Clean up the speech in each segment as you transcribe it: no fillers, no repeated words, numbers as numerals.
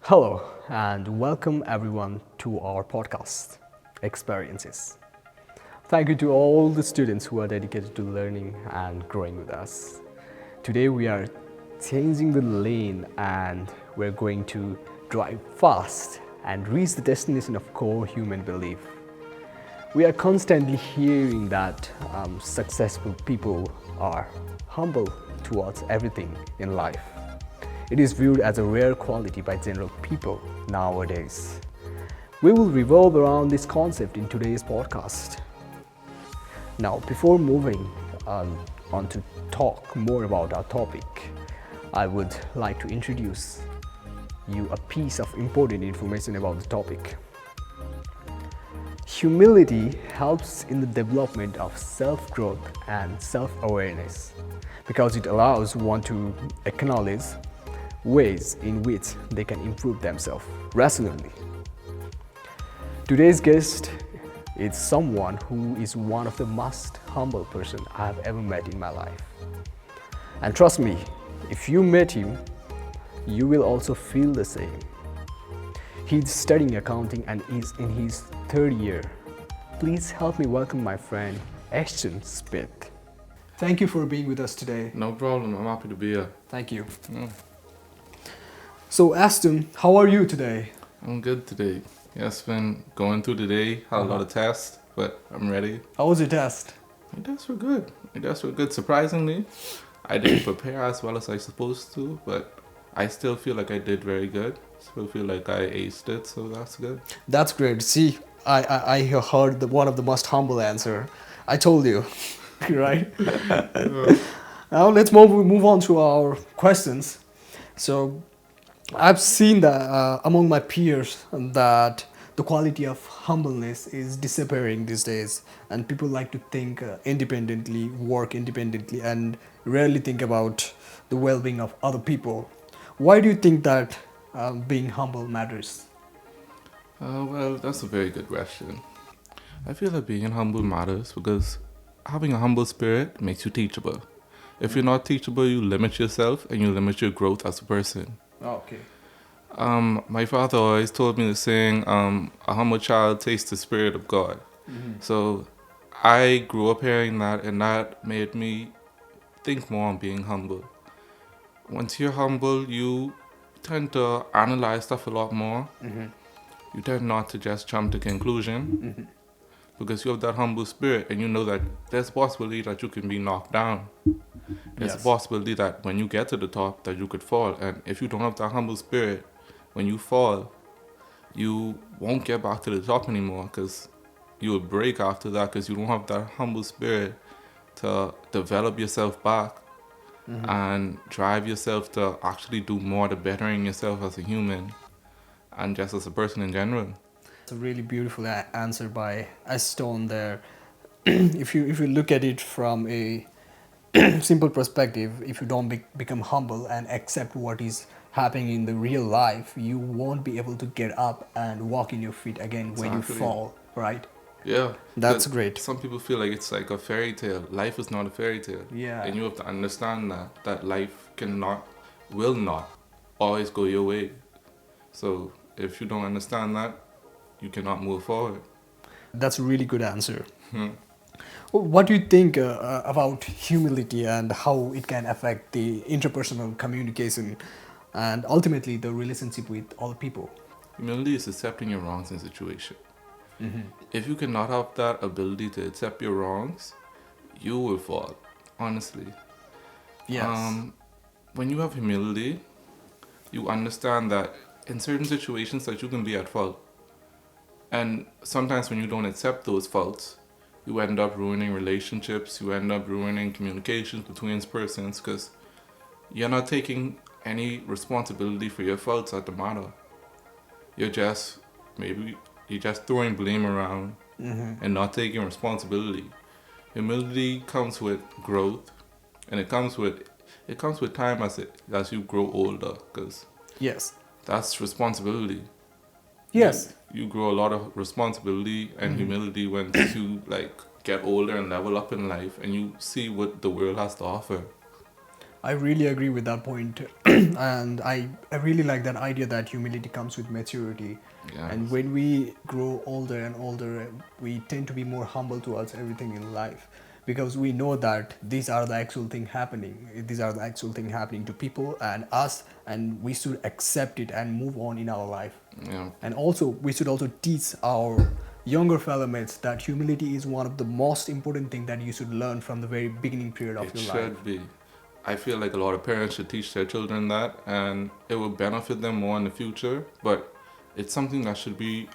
Hello, and welcome everyone to our podcast, Experiences. Thank you to all the students who are dedicated to learning and growing with us. Today we are changing the lane and we're going to drive fast and reach the destination of core human belief. We are constantly hearing that successful people are humble towards everything in life. It is viewed as a rare quality by general people nowadays. We will revolve around this concept in today's podcast. Now, before moving on to talk more about our topic, I would like to introduce you a piece of important information about the topic. Humility helps in the development of self-growth and self-awareness because it allows one to acknowledge ways in which they can improve themselves rationally. Today's guest is someone who is one of the most humble person I have ever met in my life. And trust me, if you met him, you will also feel the same. He's studying accounting and is in his third year. Please help me welcome my friend Ashton Smith. Thank you for being with us today. No problem. I'm happy to be here. Thank you. So Ashton, how are you today? I'm good today. Yeah, it's been going through the day. Had a lot of tests, but I'm ready. How was your test? My tests were good. Surprisingly, I didn't prepare as well as I supposed to, but I still feel like I did very good. Still feel like I aced it, so that's good. That's great. See, I heard one of the most humble answer. I told you, right? Now let's move on to our questions. So I've seen that among my peers that the quality of humbleness is disappearing these days, and people like to think independently, work independently, and rarely think about the well-being of other people. Why do you think that being humble matters? Well, that's a very good question. I feel that being humble matters because having a humble spirit makes you teachable. If you're not teachable, you limit yourself and you limit your growth as a person. Oh, okay. My father always told me the saying, a humble child tastes the spirit of God. So I grew up hearing that, and that made me think more on being humble. Once you're humble, you tend to analyze stuff a lot more. You tend not to just jump to conclusion because you have that humble spirit and you know that there's a possibility that you can be knocked down. There's a possibility that when you get to the top that you could fall, and if you don't have that humble spirit, when you fall, you won't get back to the top anymore because you will break after that because you don't have that humble spirit to develop yourself back and drive yourself to actually do more to bettering yourself as a human and just as a person in general. It's a really beautiful answer by Ashton there. If you look at it from a simple perspective, if you don't become humble and accept what is happening in the real life, you won't be able to get up and walk in your feet again when you fall, right? Yeah. That's but great. Some people feel like it's like a fairy tale. Life is not a fairy tale. Yeah. And you have to understand that life will not always go your way. So if you don't understand that, you cannot move forward. That's a really good answer. What do you think about humility and how it can affect the interpersonal communication and ultimately the relationship with all people? Humility is accepting your wrongs in situation. If you cannot have that ability to accept your wrongs, you will fall, honestly. Yes. When you have humility, you understand that in certain situations that you can be at fault. And sometimes when you don't accept those faults, you end up ruining relationships, you end up ruining communications between persons because you're not taking any responsibility for your faults at the matter. You're just throwing blame around and not taking responsibility. Humility comes with growth, and it comes with time as you grow older, because Yes. that's responsibility. Yes. You grow a lot of responsibility and humility when you get older and level up in life, and you see what the world has to offer. I really agree with that point. And I really like that idea that humility comes with maturity. Yes. And when we grow older and older, we tend to be more humble towards everything in life because we know that these are the actual thing happening. These are the actual thing happening to people and us, and we should accept it and move on in our life. Yeah. And also, we should also teach our younger fellow mates that humility is one of the most important thing that you should learn from the very beginning period of It your should life. be. I feel like a lot of parents should teach their children that, and it will benefit them more in the future. But it's something that should be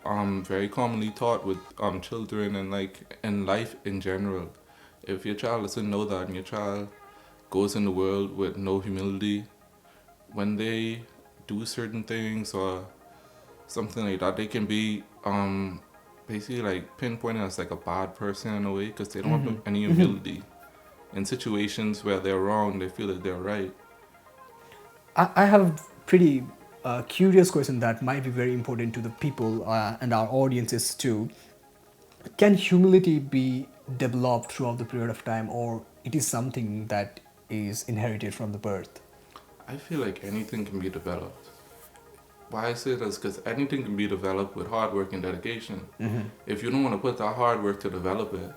very commonly taught with children and like in life in general. If your child doesn't know that, and your child goes in the world with no humility, when they do certain things or something like that, they can be basically like pinpointed as like a bad person in a way because they don't have any humility. In situations where they're wrong, they feel that they're right. I have pretty curious question that might be very important to the people and our audiences too. Can humility be developed throughout the period of time, or it is something that is inherited from the birth? I feel like anything can be developed. Why I say this because anything can be developed with hard work and dedication. If you don't want to put that hard work to develop it,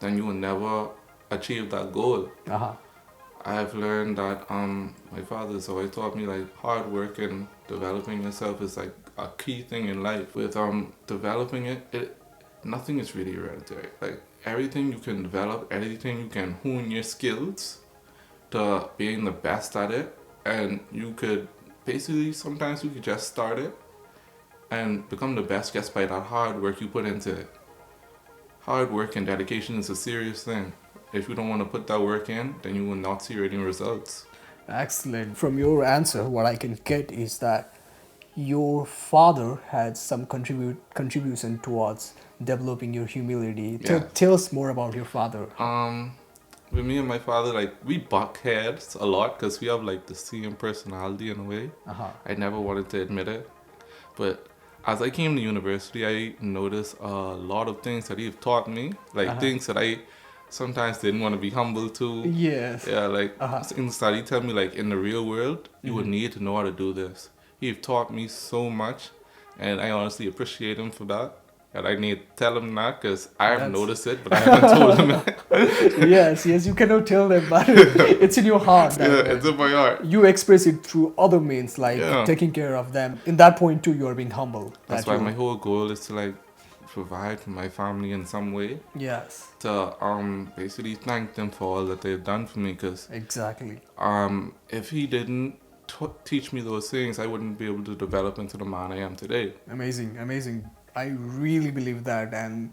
then you will never achieve that goal. Uh-huh. I've learned that my father's always taught me like hard work and developing yourself is like a key thing in life. With developing it nothing is really hereditary. Like everything you can develop, everything you can hone your skills to being the best at it, and you could basically sometimes you could just start it and become the best just by that hard work you put into it. Hard work and dedication is a serious thing. If you don't want to put that work in, then you will not see any results. Excellent. From your answer, what I can get is that your father had some contribution towards developing your humility. Yeah. Tell us more about your father. With me and my father, like we buck heads a lot because we have like the same personality in a way. Uh-huh. I never wanted to admit it, but as I came to university, I noticed a lot of things that he taught me, like things that I sometimes didn't want to be humble to. Yes. Yeah, like things that he tell me, like in the real world, you would need to know how to do this. He taught me so much, and I honestly appreciate him for that. And I need to tell him that because I have noticed it, but I haven't told him it. Yes, you cannot tell them, but it's in your heart. That, Yeah, it's in my heart. you express it through other means, like taking care of them. In that point too, you are being humble. That's why my whole goal is to like provide for my family in some way. Yes. To basically thank them for all that they've done for me. Because exactly. If he didn't teach me those things, I wouldn't be able to develop into the man I am today. Amazing, amazing. I really believe that, and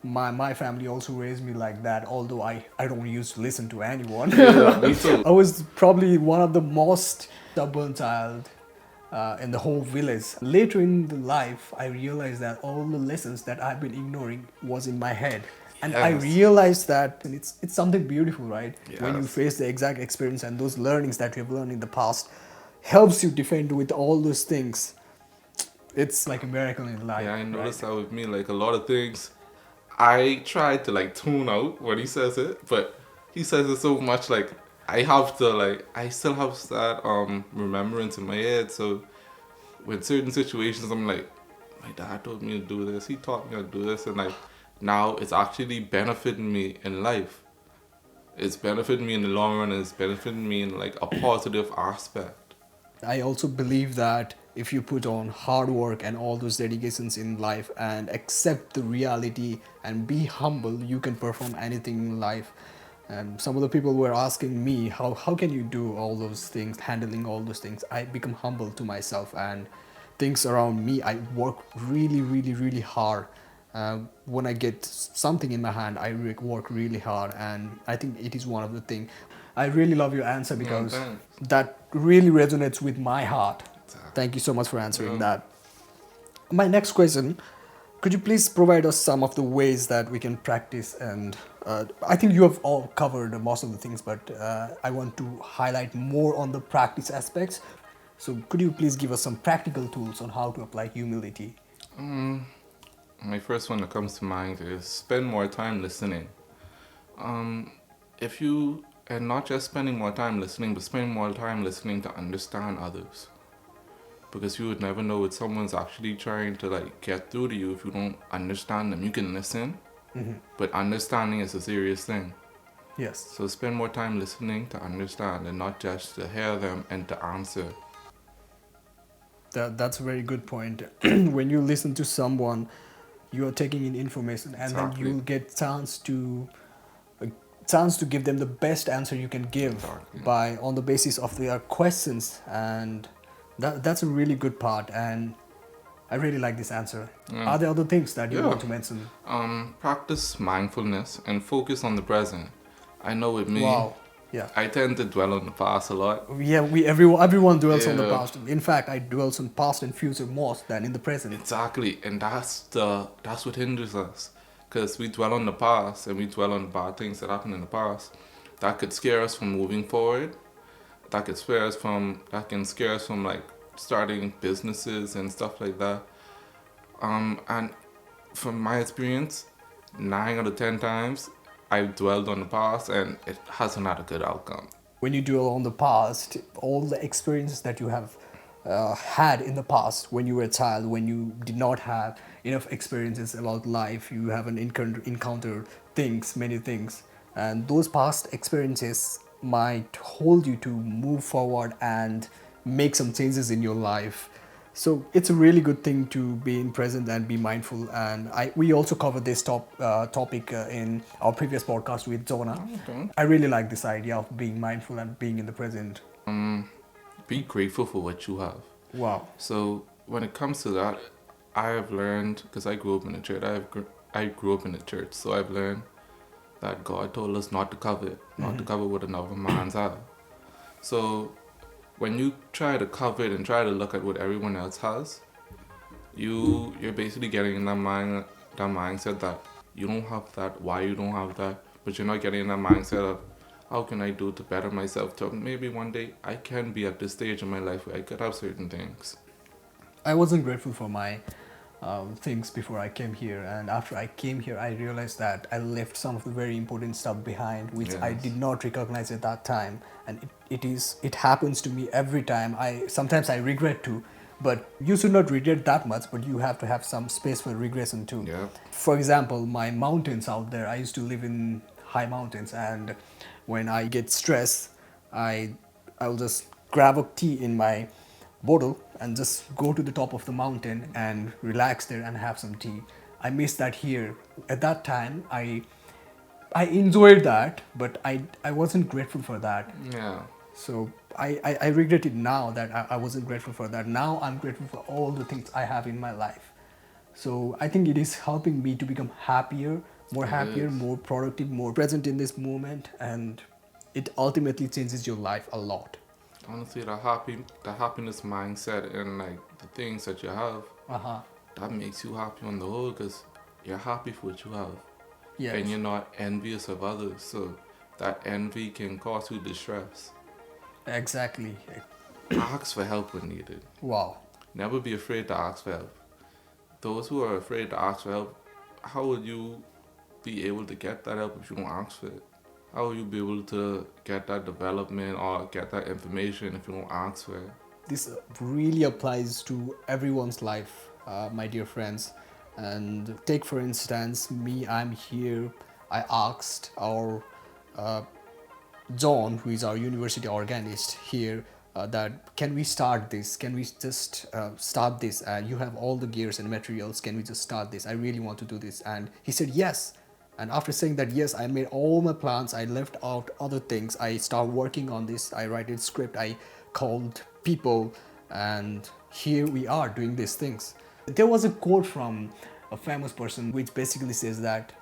my family also raised me like that, although I don't used to listen to anyone. Yeah, me too. I was probably one of the most stubborn child in the whole village. Later in the life, I realized that all the lessons that I've been ignoring was in my head. And I realized that it's something beautiful, right? Yes. When you face the exact experience and those learnings that you have learned in the past helps you defend with all those things. It's like a miracle in life. Yeah, I noticed right? that with me. Like a lot of things, I tried to like tune out when he says it, but he says it so much. Like I have to like I still have that remembrance in my head. So with certain situations, I'm like, my dad told me to do this. He taught me how to do this, and like now it's actually benefiting me in life. It's benefiting me in the long run. And it's benefiting me in like a positive aspect. I also believe that if you put on hard work and all those dedications in life and accept the reality and be humble, you can perform anything in life. And some of the people were asking me, how can you do all those things, handling all those things? I become humble to myself and things around me. I work really, really, really hard. When I get something in my hand, I work really hard, and I think it is one of the things. I really love your answer because that really resonates with my heart. Thank you so much for answering that. My next question, could you please provide us some of the ways that we can practice? And I think you have all covered most of the things, but I want to highlight more on the practice aspects. So could you please give us some practical tools on how to apply humility? My first one that comes to mind is spend more time listening. If you And not just spending more time listening, but spending more time listening to understand others. Because you would never know what someone's actually trying to like get through to you if you don't understand them. You can listen, but understanding is a serious thing. Yes. So spend more time listening to understand and not just to hear them and to answer. That's a very good point. When you listen to someone, you are taking in information, and then Exactly. you'll get chance to give them the best answer you can give Exactly. by on the basis of their questions, and that's a really good part. And I really like this answer. Are there other things that you Yeah. want to mention? Practice mindfulness and focus on the present. I know with me, Wow. Yeah. I tend to dwell on the past a lot. Yeah, everyone dwells on the Yeah. past. In fact, I dwells on past and future more than in the present. Exactly, and that's what hinders us, because we dwell on the past and we dwell on the bad things that happened in the past. That could scare us from moving forward. That can scare us from like starting businesses and stuff like that. And from my experience, 9 out of 10 times, I've dwelled on the past and it hasn't had a good outcome. When you dwell on the past, all the experiences that you have had in the past when you were a child, when you did not have enough experiences about life, you haven't encountered things, many things, and those past experiences might hold you to move forward and make some changes in your life. So it's a really good thing to be in present and be mindful. And we also covered this topic in our previous podcast with Jonah. Okay. I really like this idea of being mindful and being in the present. Be grateful for what you have. Wow. So when it comes to that, I have learned, because I grew up in the church. I grew up in the church, so I've learned that God told us not to covet, not to covet what another man's have. So when you try to covet and try to look at what everyone else has, you're basically getting in that mindset that you don't have that, why you don't have that, but you're not getting in that mindset of how can I do to better myself, to maybe one day I can be at this stage in my life where I could have certain things. I wasn't grateful for my things before I came here, and after I came here, I realized that I left some of the very important stuff behind, which I Yes. did not recognize at that time, and it happens to me every time. Sometimes I regret too, but you should not regret that much. But you have to have some space for regression too. Yeah. For example, my mountains out there. I used to live in high mountains, and when I get stressed, I'll just grab a tea in my bottle and just go to the top of the mountain and relax there and have some tea. I miss that here. At that time, I enjoyed that, but I wasn't grateful for that. Yeah. So I regret it now that I wasn't grateful for that. Now I'm grateful for all the things I have in my life. So I think it is helping me to become happier, is. more productive, more present in this moment, and it ultimately changes your life a lot. Honestly, the happiness mindset and like the things that you have, Uh-huh. that makes you happy on the whole, because you're happy for what you have. Yes. And you're not envious of others, so that envy can cause you distress. Exactly. Ask for help when needed. Wow. Never be afraid to ask for help. Those who are afraid to ask for help, how would you be able to get that help if you don't ask for it? How will you be able to get that development or get that information if you don't ask for it? This really applies to everyone's life, my dear friends. And take for instance me, I'm here. I asked our John, who is our university organist here, that can we start this? Can we just start this? You have all the gears and materials. Can we just start this? I really want to do this. And he said yes. And after saying that yes, I made all my plans. I left out other things. I started working on this. I write a script. I called people, and here we are doing these things. There was a quote from a famous person which basically says that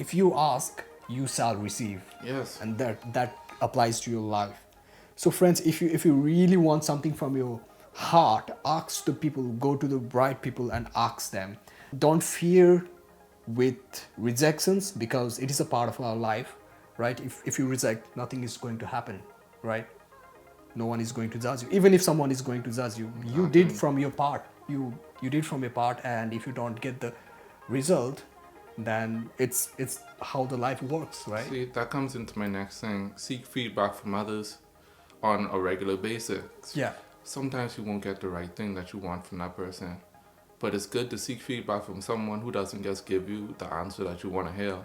if you ask, you shall receive. Yes. And that applies to your life. So friends, if you really want something from your heart, ask the people, go to the right people and ask them. Don't fear with rejections, because it is a part of our life, right? If you reject, nothing is going to happen, right? No one is going to judge you. Even if someone is going to judge you, you did from your part. You did from your part, and if you don't get the result, then it's how the life works, right? See, that comes into my next thing. Seek feedback from others on a regular basis. Yeah. Sometimes you won't get the right thing that you want from that person, but it's good to seek feedback from someone who doesn't just give you the answer that you want to hear.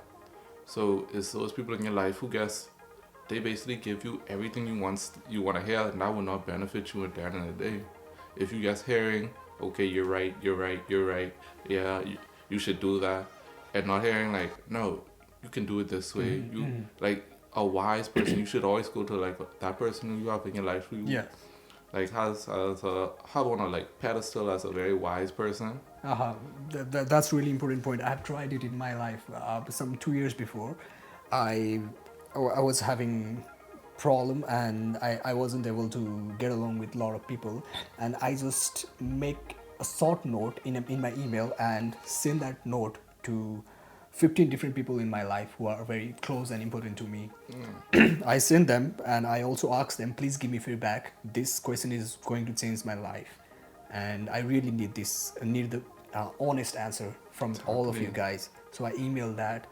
So it's those people in your life who they basically give you everything you want to hear, and that will not benefit you at the end of the day. If you just hearing, okay, you're right, yeah, you should do that, and not hearing like, no, you can do it this way. You like a wise person, you should always go to like that person who you have in your life who you Yeah. like has on a like pedestal as a very wise person. That's really important point. I've tried it in my life. Some 2 years before, I was having problem and I wasn't able to get along with a lot of people, and I just make a short note in my email and send that note to 15 different people in my life who are very close and important to me. I send them and I also ask them, please give me feedback. This question is going to change my life, and I really need the honest answer from all of you guys. So I emailed that.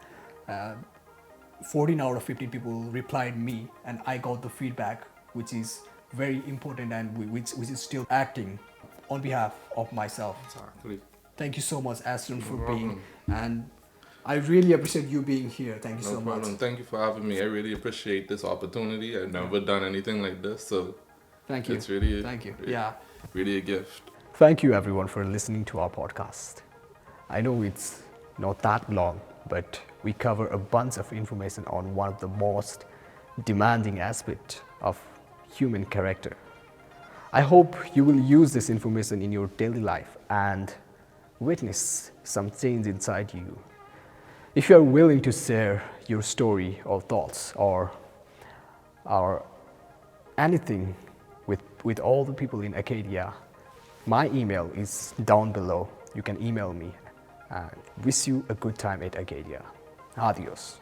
14 out of 15 people replied me, and I got the feedback, which is very important and which is still acting on behalf of myself. Exactly. Thank you so much, Ashton, for No being, problem. and I really appreciate you being here. Thank you No so problem. much. Thank you for having me. I really appreciate this opportunity. I've never done anything like this, so Thank you. it's really, Thank you. really, Yeah. really a gift. Thank you everyone for listening to our podcast. I know it's not that long, but we cover a bunch of information on one of the most demanding aspects of human character. I hope you will use this information in your daily life and witness some change inside you. If you are willing to share your story or thoughts or anything with all the people in Acadia, my email is down below. You can email me, and wish you a good time at Acadia. Adios.